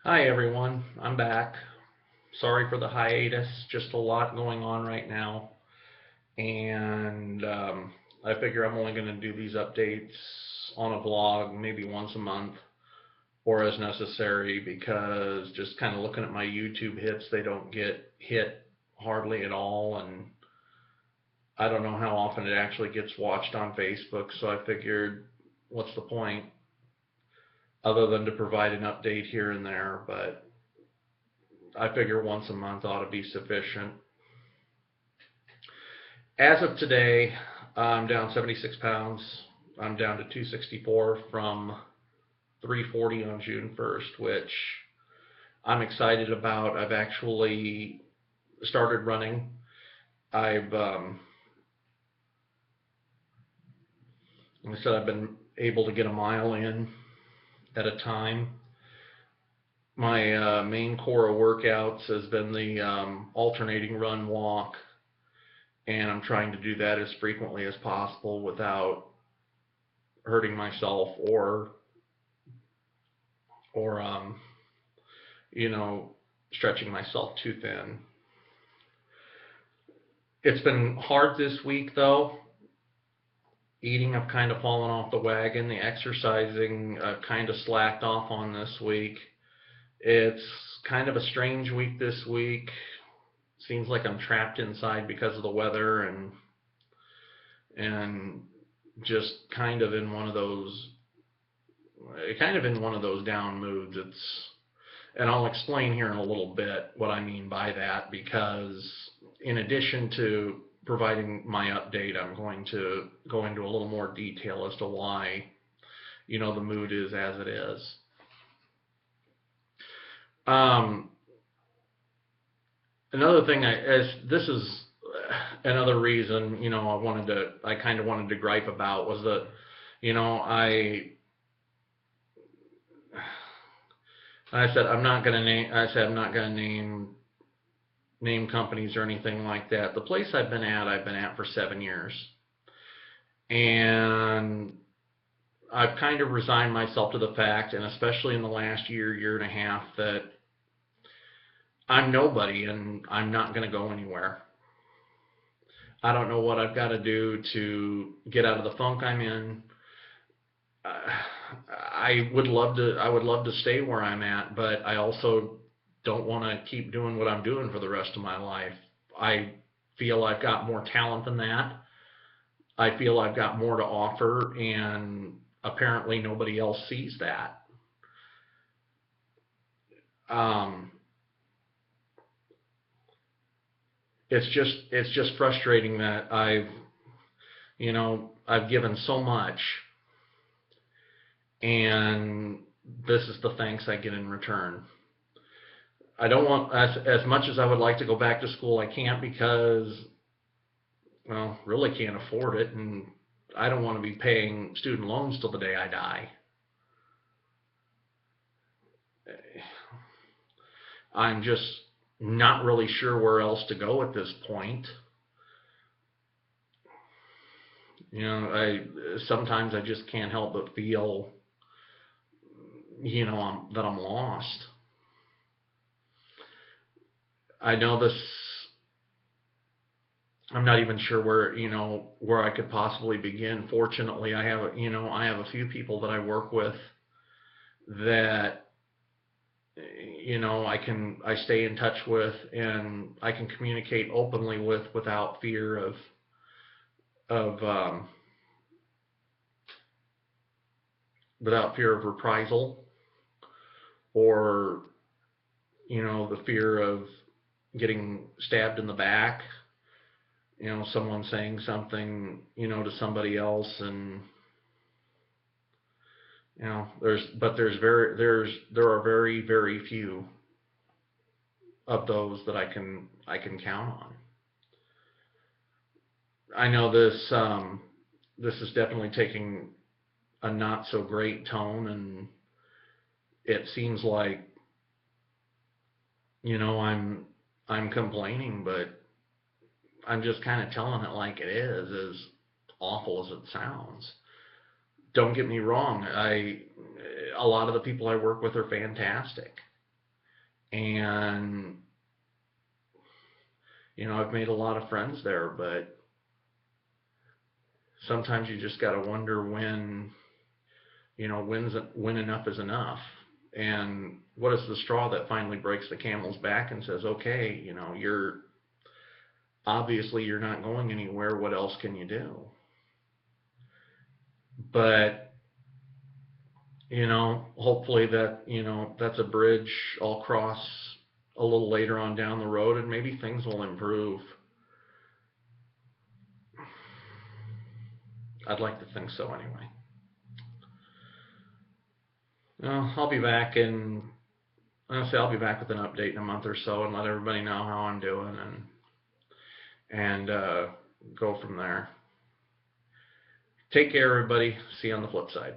Hi everyone, I'm back. Sorry for the hiatus, just a lot going on right now. And I figure I'm only going to do these updates on a vlog maybe once a month or as necessary because just kind of looking at my YouTube hits, they don't get hit hardly at all. And I don't know how often it actually gets watched on Facebook, so I figured what's the point other than to provide an update here and there. But I figure once a month ought to be sufficient. As of today, I'm down 76 pounds. I'm down to 264 from 340 on June 1st, which I'm excited about. I've actually started running. I've, like I said, I've been able to get a mile in at a time. My main core of workouts has been the alternating run walk, and I'm trying to do that as frequently as possible without hurting myself or you know stretching myself too thin. It's been hard this week though. Eating, I've kind of fallen off the wagon. The exercising, I've kind of slacked off on this week. It's kind of a strange week this week. Seems like I'm trapped inside because of the weather and just kind of in one of those down moods. And I'll explain here in a little bit what I mean by that, because in addition to providing my update, I'm going to go into a little more detail as to why, the mood is as it is. Um, Another thing, as this is another reason, I kind of wanted to gripe about was that, you know, I said I'm not gonna name companies or anything like that. The place I've been at for 7 years, and I've kind of resigned myself to the fact, and especially in the last year and a half, that I'm nobody and I'm not going to go anywhere. I don't know what I've got to do to get out of the funk I'm in. Uh, I would love to stay where I'm at, but I also don't want to keep doing what I'm doing for the rest of my life. I feel I've got more talent than that. I feel I've got more to offer, and apparently nobody else sees that. Um, it's just frustrating that I've given so much, and this is the thanks I get in return. I don't want as much as I would like to go back to school. I can't because, well, really can't afford it, and I don't want to be paying student loans till the day I die. I'm just not really sure where else to go at this point. I sometimes I just can't help but feel, that I'm lost. I know this. I'm not even sure where I could possibly begin. Fortunately, I have a few people that I work with that I stay in touch with, and I can communicate openly with without fear of without fear of reprisal, or the fear of getting stabbed in the back. Someone saying something to somebody else, and there are very very few of those that I can count on. I know this is definitely taking a not so great tone, and it seems like I'm complaining, but I'm just kind of telling it like it is, as awful as it sounds. Don't get me wrong. I A lot of the people I work with are fantastic. And, you know, I've made a lot of friends there, but sometimes you just got to wonder when, you know, when enough is enough. And what is the straw that finally breaks the camel's back and says, okay, you know, you're not going anywhere. What else can you do? But, you know, hopefully that's a bridge I'll cross a little later on down the road, and maybe things will improve. I'd like to think so anyway. I'll be back in Honestly, I'll be back with an update in a month or so and let everybody know how I'm doing, and go from there. Take care, everybody. See you on the flip side.